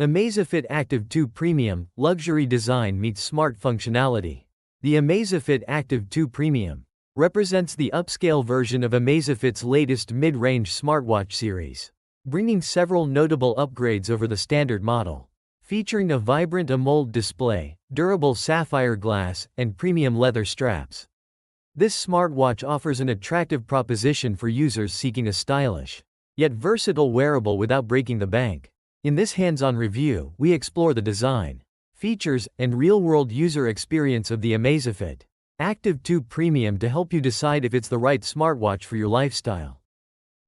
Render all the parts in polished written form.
Amazfit Active 2 Premium, luxury design meets smart functionality. The Amazfit Active 2 Premium represents the upscale version of Amazfit's latest mid-range smartwatch series, bringing several notable upgrades over the standard model. Featuring a vibrant AMOLED display, durable sapphire glass, and premium leather straps, this smartwatch offers an attractive proposition for users seeking a stylish, yet versatile wearable without breaking the bank. In this hands-on review, we explore the design, features, and real-world user experience of the Amazfit Active 2 Premium to help you decide if it's the right smartwatch for your lifestyle.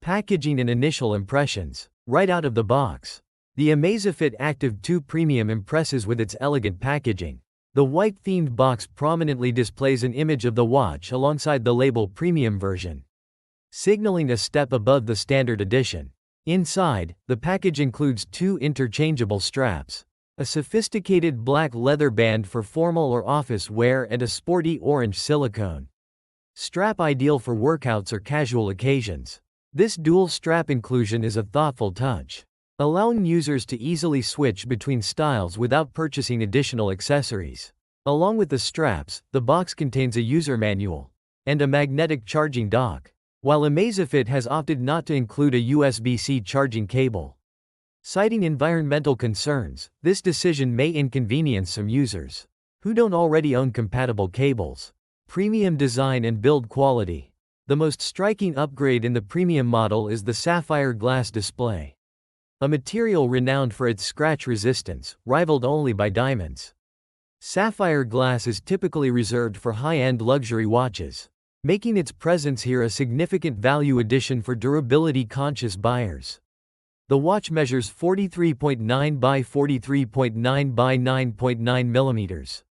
Packaging and initial impressions. Right out of the box, the Amazfit Active 2 Premium impresses with its elegant packaging. The white-themed box prominently displays an image of the watch alongside the label Premium version, signaling a step above the standard edition. Inside, the package includes two interchangeable straps, a sophisticated black leather band for formal or office wear and a sporty orange silicone strap ideal for workouts or casual occasions. This dual strap inclusion is a thoughtful touch, allowing users to easily switch between styles without purchasing additional accessories. Along with the straps, the box contains a user manual and a magnetic charging dock, while Amazfit has opted not to include a USB-C charging cable. Citing environmental concerns, this decision may inconvenience some users who don't already own compatible cables. Premium design and build quality. The most striking upgrade in the premium model is the sapphire glass display, a material renowned for its scratch resistance, rivaled only by diamonds. Sapphire glass is typically reserved for high-end luxury watches, making its presence here a significant value addition for durability-conscious buyers. The watch measures 43.9 by 43.9 by 9.9 mm,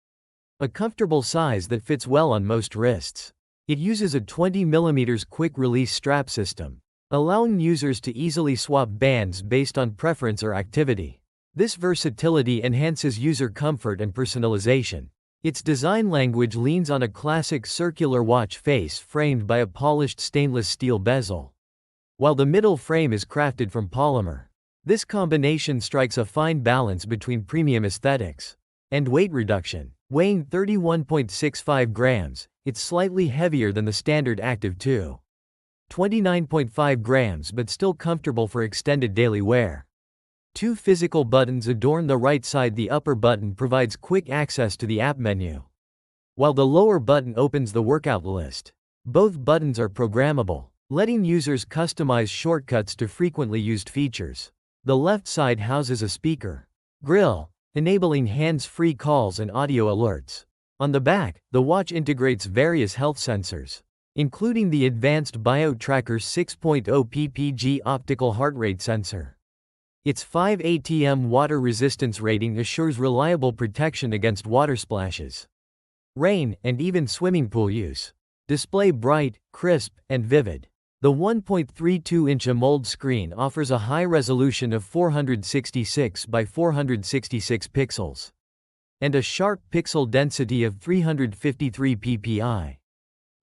a comfortable size that fits well on most wrists. It uses a 20 mm quick-release strap system, allowing users to easily swap bands based on preference or activity. This versatility enhances user comfort and personalization. Its design language leans on a classic circular watch face framed by a polished stainless steel bezel, while the middle frame is crafted from polymer. This combination strikes a fine balance between premium aesthetics and weight reduction. Weighing 31.65 grams, it's slightly heavier than the standard Active 2. 29.5 grams but still comfortable for extended daily wear. Two physical buttons adorn the right side. The upper button provides quick access to the app menu, while the lower button opens the workout list. Both buttons are programmable, letting users customize shortcuts to frequently used features. The left side houses a speaker grill, enabling hands-free calls and audio alerts. On the back, the watch integrates various health sensors, including the advanced BioTracker 6.0 ppg optical heart rate sensor. Its 5 ATM water resistance rating assures reliable protection against water splashes, rain, and even swimming pool use. Display bright, crisp, and vivid. The 1.32-inch AMOLED screen offers a high resolution of 466 by 466 pixels and a sharp pixel density of 353 ppi.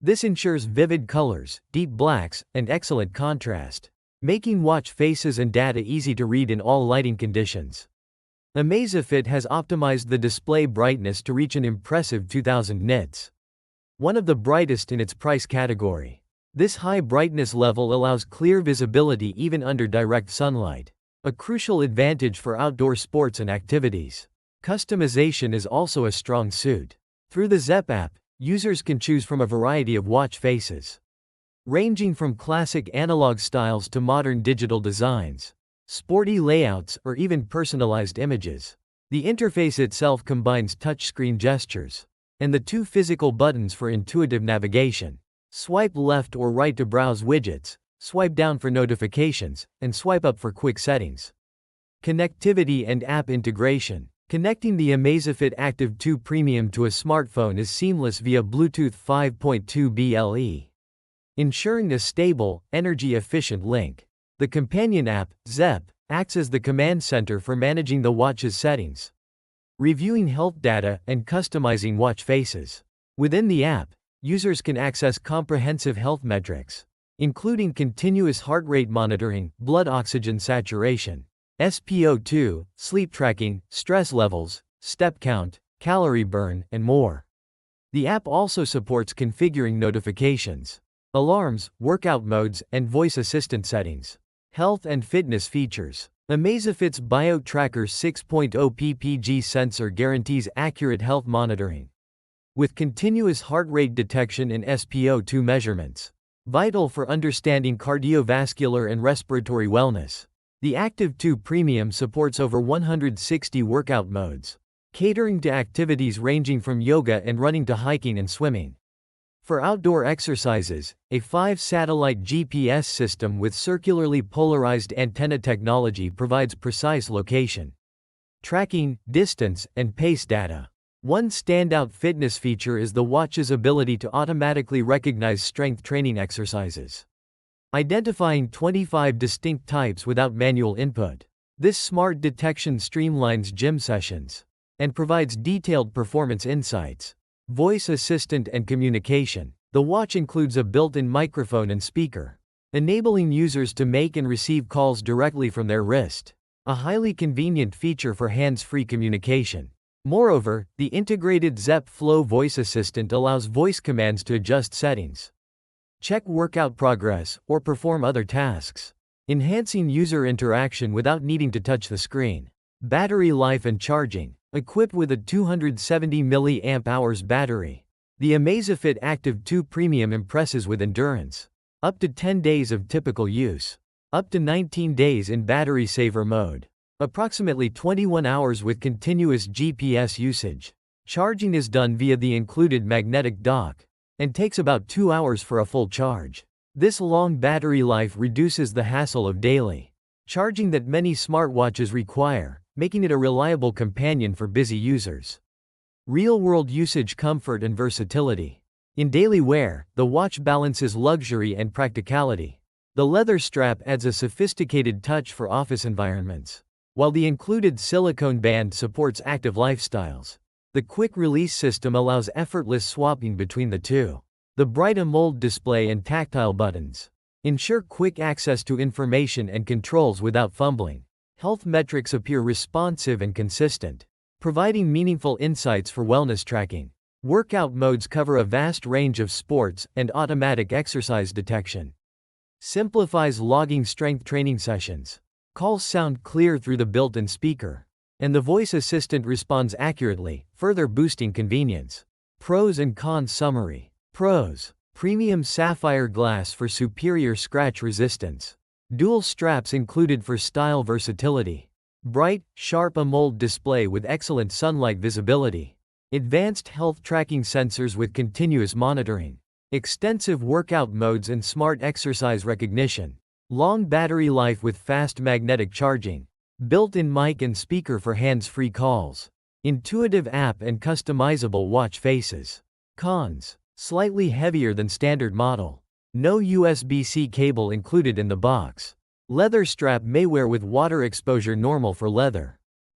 This ensures vivid colors, deep blacks, and excellent contrast, making watch faces and data easy to read in all lighting conditions. Amazfit has optimized the display brightness to reach an impressive 2000 nits, one of the brightest in its price category. This high brightness level allows clear visibility even under direct sunlight, a crucial advantage for outdoor sports and activities. Customization is also a strong suit. Through the Zepp app, users can choose from a variety of watch faces, ranging from classic analog styles to modern digital designs, sporty layouts, or even personalized images. The interface itself combines touchscreen gestures and the two physical buttons for intuitive navigation. Swipe left or right to browse widgets, swipe down for notifications, and swipe up for quick settings. Connectivity and app integration. Connecting the Amazfit Active 2 Premium to a smartphone is seamless via Bluetooth 5.2 BLE, ensuring a stable, energy-efficient link. The companion app, Zepp, acts as the command center for managing the watch's settings, reviewing health data, and customizing watch faces. Within the app, users can access comprehensive health metrics, including continuous heart rate monitoring, blood oxygen saturation, SpO2, sleep tracking, stress levels, step count, calorie burn, and more. The app also supports configuring notifications, alarms, workout modes, and voice assistant settings. Health and fitness features. Amazfit's BioTracker 6.0 ppg sensor guarantees accurate health monitoring, with continuous heart rate detection and SpO2 measurements, vital for understanding cardiovascular and respiratory wellness. The Active 2 Premium supports over 160 workout modes, catering to activities ranging from yoga and running to hiking and swimming. For outdoor exercises, a 5-satellite GPS system with circularly polarized antenna technology provides precise location tracking, distance, and pace data. One standout fitness feature is the watch's ability to automatically recognize strength training exercises, identifying 25 distinct types without manual input. This smart detection streamlines gym sessions and provides detailed performance insights. Voice assistant and communication. The watch includes a built-in microphone and speaker, enabling users to make and receive calls directly from their wrist, a highly convenient feature for hands-free communication. Moreover, the integrated Zepp Flow voice assistant allows voice commands to adjust settings, check workout progress, or perform other tasks, enhancing user interaction without needing to touch the screen. Battery life and charging. Equipped with a 270 mAh battery, the Amazfit Active 2 Premium impresses with endurance. Up to 10 days of typical use. Up to 19 days in battery saver mode. Approximately 21 hours with continuous GPS usage. Charging is done via the included magnetic dock, and takes about 2 hours for a full charge. This long battery life reduces the hassle of daily charging that many smartwatches require, making it a reliable companion for busy users. Real-world usage, comfort, and versatility. In daily wear, the watch balances luxury and practicality. The leather strap adds a sophisticated touch for office environments, while the included silicone band supports active lifestyles. The quick-release system allows effortless swapping between the two. The bright AMOLED display and tactile buttons ensure quick access to information and controls without fumbling. Health metrics appear responsive and consistent, providing meaningful insights for wellness tracking. Workout modes cover a vast range of sports and automatic exercise detection. Simplifies logging strength training sessions. Calls sound clear through the built-in speaker, and the voice assistant responds accurately, further boosting convenience. Pros and cons summary. Pros. Premium sapphire glass for superior scratch resistance. Dual straps included for style versatility. Bright, sharp AMOLED display with excellent sunlight visibility. Advanced health tracking sensors with continuous monitoring. Extensive workout modes and smart exercise recognition. Long battery life with fast magnetic charging. Built-in mic and speaker for hands-free calls. Intuitive app and customizable watch faces. Cons. Slightly heavier than standard model. No USB-C cable included in the box. Leather strap may wear with water exposure, normal for leather.